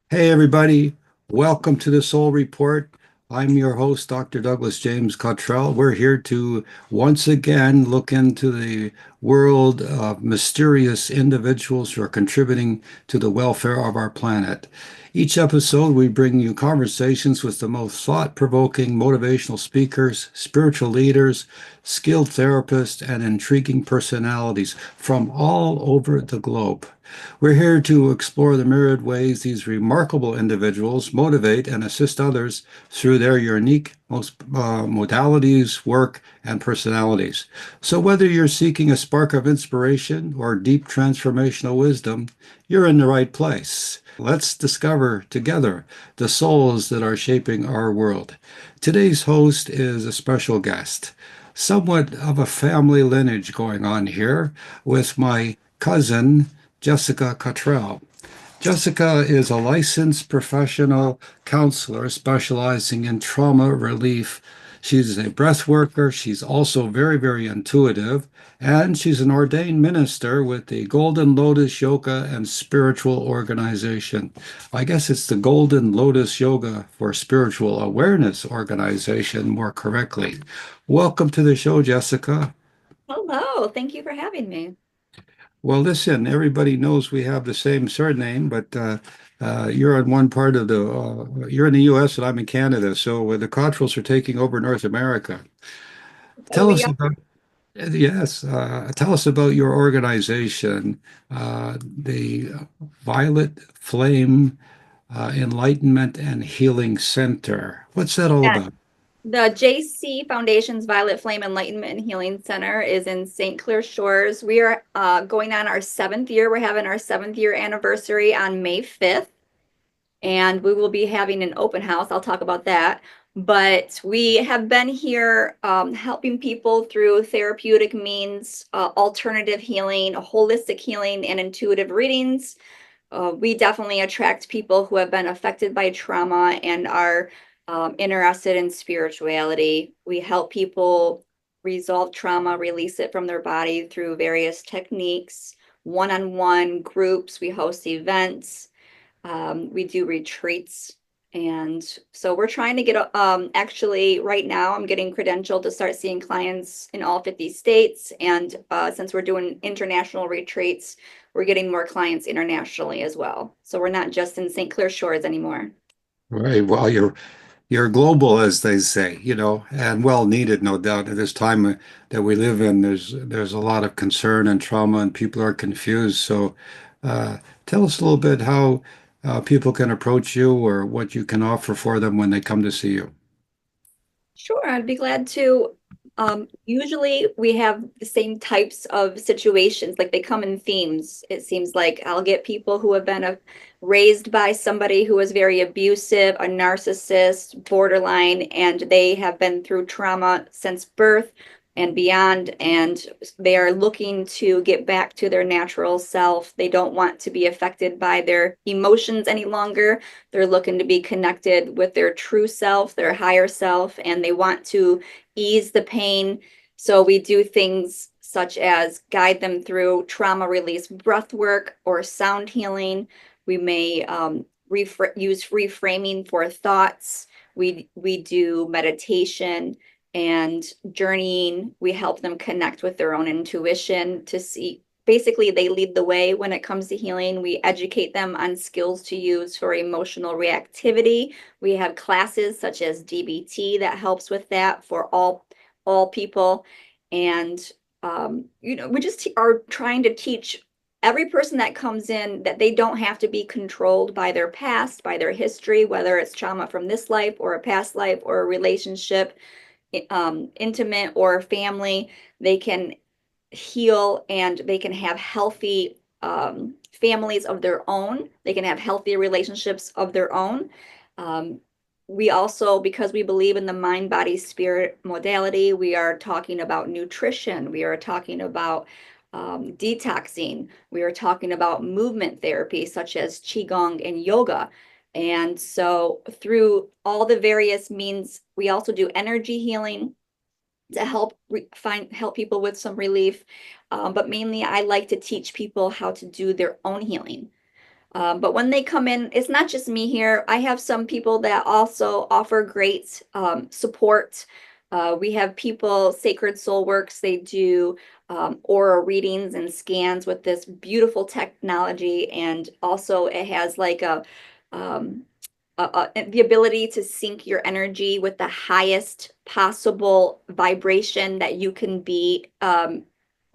Hey, everybody. Welcome to the Soul Report. I'm your host, Dr. Douglas James Cottrell. We're here to once again look into the world of mysterious individuals who are contributing to the welfare of our planet. Each episode, we bring you conversations with the most thought-provoking motivational speakers, spiritual leaders, skilled therapists, and intriguing personalities from all over the globe. We're here to explore the myriad ways these remarkable individuals motivate and assist others through their unique modalities, work, and personalities. So, whether you're seeking a spark of inspiration or deep transformational wisdom, you're in the right place. Let's discover together the souls that are shaping our world. Today's host is a special guest, somewhat of a family lineage going on here with my cousin. Jessica Cottrell. Jessica is a licensed professional counselor specializing in trauma relief. She's a breath worker. She's also very, very intuitive. And she's an ordained minister with the Golden Lotus Yoga and Spiritual Organization. I guess it's the Golden Lotus Yoga for Spiritual Awareness Organization, more correctly. Welcome to the show, Jessica. Hello, thank you for having me. Well, listen, everybody knows we have the same surname, but you're in one part of you're in the U.S. and I'm in Canada. So the Cottrells are taking over North America. Oh, Tell we us are. about, yes, tell us about your organization, the Violet Flame Enlightenment and Healing Center. What's that all Yes. about? The JC Foundation's Violet Flame Enlightenment and Healing Center is in St. Clair Shores. We are going on our seventh year. We're having our seventh year anniversary on May 5th, and we will be having an open house. I'll talk about that. But we have been here helping people through therapeutic means, alternative healing, holistic healing, and intuitive readings. We definitely attract people who have been affected by trauma and are interested in spirituality. We help people resolve trauma, release it from their body through various techniques, one on one groups. We host events, we do retreats. And so we're trying to get, actually, right now, I'm getting credentialed to start seeing clients in all 50 states. And since we're doing international retreats, we're getting more clients internationally as well. So we're not just in St. Clair Shores anymore. Right. Well, you're global, as they say, and well needed, no doubt. At this time that we live in, there's a lot of concern and trauma, and people are confused. So, tell us a little bit how people can approach you or what you can offer for them when they come to see you. Sure, I'd be glad to. Usually we have the same types of situations, like they come in themes. It seems like I'll get people who have been raised by somebody who was very abusive, a narcissist, borderline, and they have been through trauma since birth and beyond, and they are looking to get back to their natural self. They don't want to be affected by their emotions any longer. They're looking to be connected with their true self, their higher self, and they want to ease the pain. So we do things such as guide them through trauma release breath work or sound healing. We may use reframing for thoughts. We do meditation and journeying. We help them connect with their own intuition to see. Basically, they lead the way when it comes to healing. We educate them on skills to use for emotional reactivity. We have classes such as DBT that helps with that for all people. And we just are trying to teach every person that comes in that they don't have to be controlled by their past, by their history, whether it's trauma from this life or a past life or a relationship, intimate or family. They can heal and they can have healthy families of their own. They can have healthy relationships of their own. Um, we also, because we believe in the mind, body, spirit modality, we are talking about nutrition. We are talking about detoxing. We are talking about movement therapy, such as Qigong and yoga. And so, through all the various means, we also do energy healing to help people with some relief. But mainly, I like to teach people how to do their own healing. But when they come in, it's not just me here. I have some people that also offer great support. We have people, Sacred Soul Works, they do aura readings and scans with this beautiful technology. And also, it has like um, the ability to sync your energy with the highest possible vibration that you can be.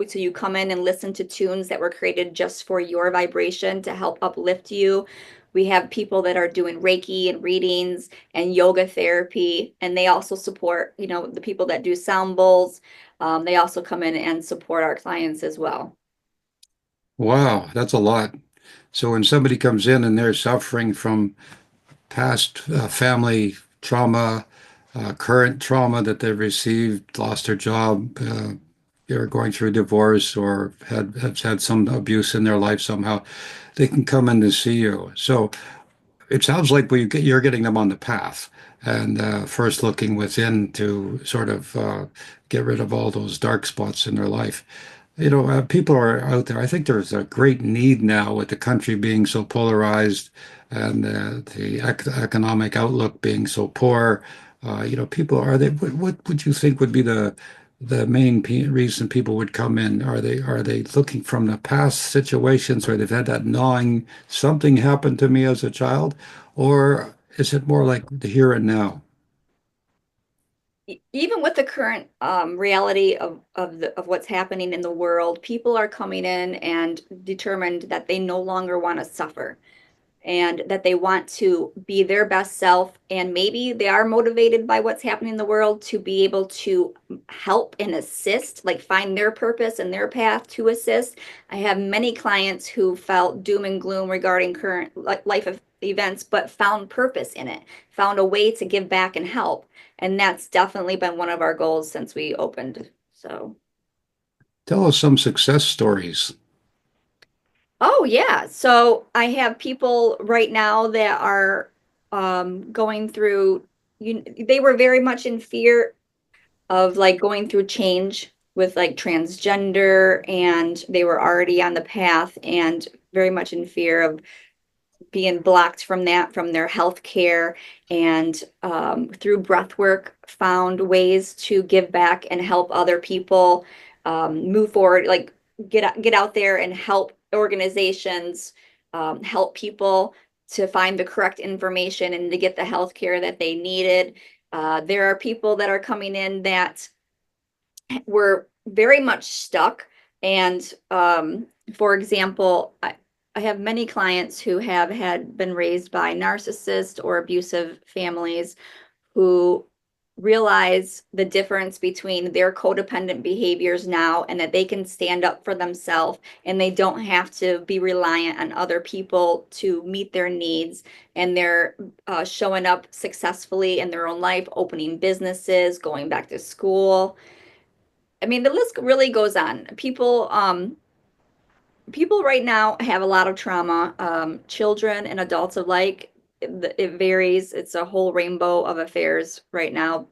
So you come in and listen to tunes that were created just for your vibration to help uplift you. We have people that are doing Reiki and readings and yoga therapy, and they also support, the people that do sound bowls. They also come in and support our clients as well. Wow, that's a lot. So when somebody comes in and they're suffering from past family trauma, current trauma that they've received, lost their job, they're going through a divorce, or have had some abuse in their life somehow, they can come in to see you. So it sounds like you're getting them on the path, and first looking within to sort of get rid of all those dark spots in their life. People are out there. I think there's a great need now with the country being so polarized and the economic outlook being so poor. People are they. What would you think would be the main reason people would come in? Are they looking from the past situations where they've had that gnawing, something happened to me as a child, or is it more like the here and now? Even with the current reality of what's happening in the world, people are coming in and determined that they no longer want to suffer and that they want to be their best self. And maybe they are motivated by what's happening in the world to be able to help and assist, like find their purpose and their path to assist. I have many clients who felt doom and gloom regarding current life events, but found purpose in it, found a way to give back and help. And that's definitely been one of our goals since we opened. So. Tell us some success stories. Oh yeah. So I have people right now that are going through they were very much in fear of like going through change with like transgender, and they were already on the path and very much in fear of being blocked from that from their health care, and through breath work found ways to give back and help other people move forward, like get out there and help organizations, help people to find the correct information and to get the health care that they needed. There are people that are coming in that were very much stuck. And for example, I have many clients who have had been raised by narcissist or abusive families who realize the difference between their codependent behaviors now and that they can stand up for themselves and they don't have to be reliant on other people to meet their needs. And they're showing up successfully in their own life, opening businesses, going back to school. I mean, the list really goes on. People right now have a lot of trauma, children and adults alike. It varies. It's a whole rainbow of affairs right now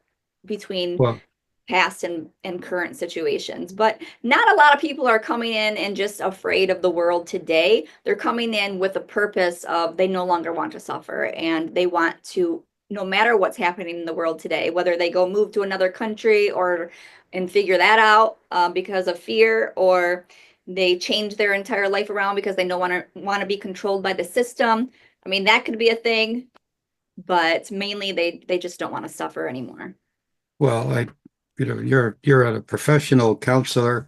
between Well, past and current situations. But not a lot of people are coming in and just afraid of the world today. They're coming in with a purpose of they no longer want to suffer and they want to, no matter what's happening in the world today, whether they go move to another country or and figure that out because of fear, or they change their entire life around because they don't want to be controlled by the system. I mean, that could be a thing, but mainly they just don't want to suffer anymore. well, you're a professional counselor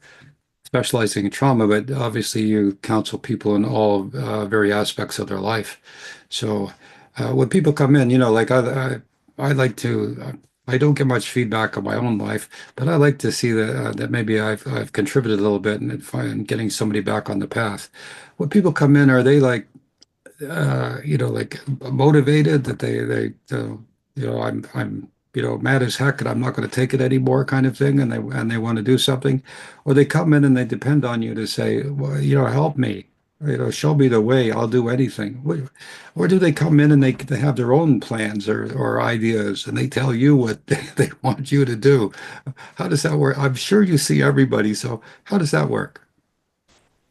specializing in trauma, but obviously you counsel people in all very aspects of their life. So when people come in, like I like to, I don't get much feedback on my own life, but I like to see that maybe I've contributed a little bit in getting somebody back on the path. When people come in, are they like motivated that I'm mad as heck and I'm not going to take it anymore kind of thing, and they want to do something, or they come in and they depend on you to say, well, help me, show me the way, I'll do anything. Or do they come in and they have their own plans or ideas and they tell you what they want you to do? How does that work? I'm sure you see everybody, so how does that work?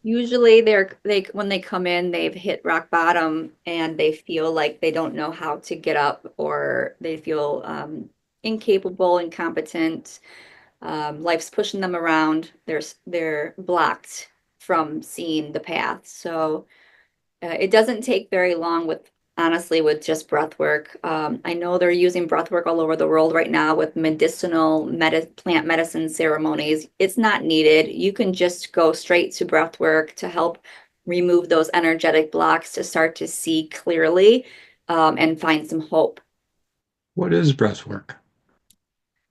Usually they when they come in, they've hit rock bottom and they feel like they don't know how to get up, or they feel incapable, incompetent. Life's pushing them around. They're blocked from seeing the path. So it doesn't take very long with honestly with just breath work. I know they're using breath work all over the world right now with plant medicine ceremonies. It's not needed. You can just go straight to breath work to help remove those energetic blocks to start to see clearly, and find some hope. What is breath work?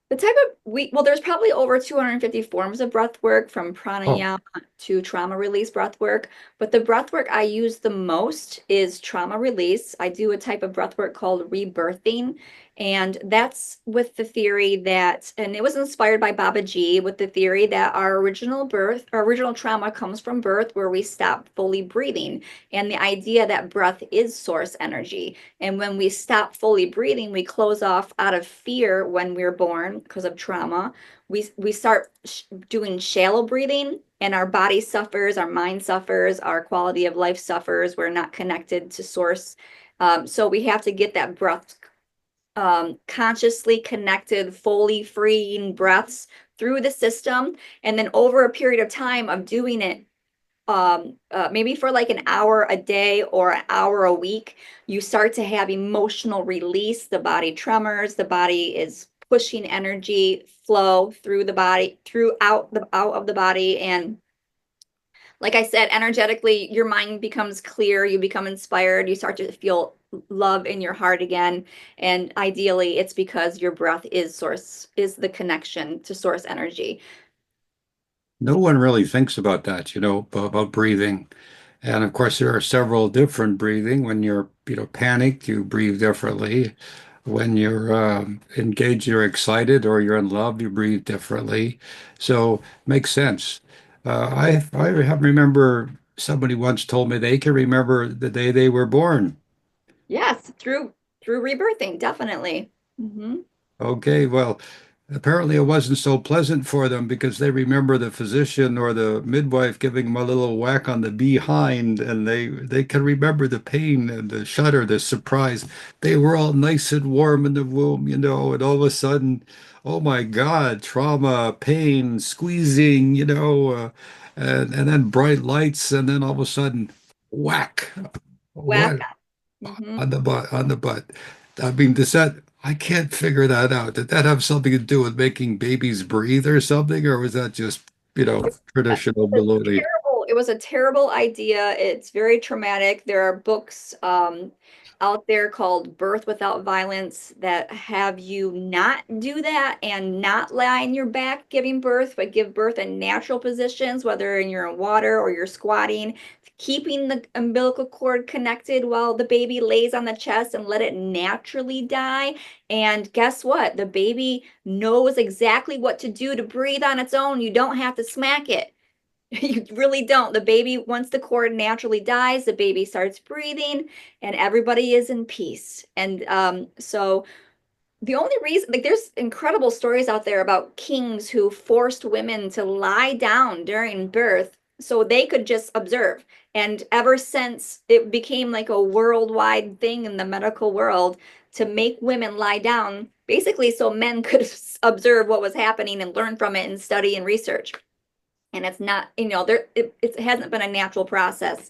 The type of well, there's probably over 250 forms of breath work, from Oh, pranayama to trauma release breath work. But the breath work I use the most is trauma release. I do a type of breath work called rebirthing. And that's with the theory that, and it was inspired by Baba Ji, with the theory that our original trauma comes from birth, where we stop fully breathing. And the idea that breath is source energy. And when we stop fully breathing, we close off out of fear when we're born because of trauma. We start doing shallow breathing, and our body suffers, our mind suffers, our quality of life suffers. We're not connected to source. So we have to get that breath, consciously connected, fully freeing breaths through the system. And then over a period of time of doing it, maybe for like an hour a day or an hour a week, you start to have emotional release. The body tremors, the body is pushing energy flow through the body, out of the body. And like I said, energetically, your mind becomes clear, you become inspired, you start to feel love in your heart again. And ideally, it's because your breath is the connection to source energy. no one really thinks about that, about breathing. And of course, there are several different breathing. When you're, panicked, you breathe differently. When you're engaged, you're excited, or you're in love, you breathe differently. So makes sense. Remember somebody once told me they can remember the day they were born. Yes, through rebirthing, definitely. Hmm. Okay, well, apparently it wasn't so pleasant for them because they remember the physician or the midwife giving them a little whack on the behind, and they can remember the pain and the shudder, the surprise. They were all nice and warm in the womb, and all of a sudden, oh my God, trauma, pain, squeezing, and then bright lights, and then all of a sudden, whack. Whack. What? Hmm. On the butt. I mean, I can't figure that out. Did that have something to do with making babies breathe or something, or was that just, traditional baloney? It was a terrible idea. It's very traumatic. There are books out there called Birth Without Violence that have you not do that and not lie on your back giving birth, but give birth in natural positions, whether you're in water or you're squatting, keeping the umbilical cord connected while the baby lays on the chest and let it naturally die. And guess what? The baby knows exactly what to do to breathe on its own. You don't have to smack it. You really don't. The baby, once the cord naturally dies, the baby starts breathing and everybody is in peace. And so the only reason, like, there's incredible stories out there about kings who forced women to lie down during birth so they could just observe. And ever since, it became like a worldwide thing in the medical world to make women lie down, basically so men could observe what was happening and learn from it and study and research. And it's not, it hasn't been a natural process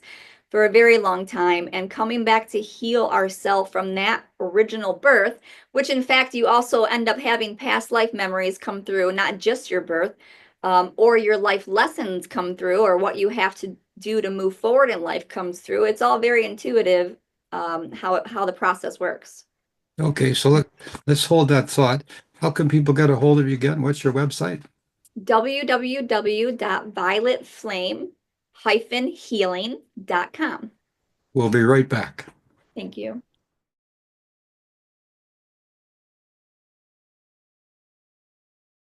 for a very long time. And coming back to heal ourselves from that original birth, which in fact you also end up having past life memories come through, not just your birth, or your life lessons come through, or what you have to do to move forward in life comes through. It's all very intuitive, how the process works. Okay, so let's hold that thought. How can people get a hold of you again? What's your website? www.violetflame-healing.com. We'll be right back. Thank you.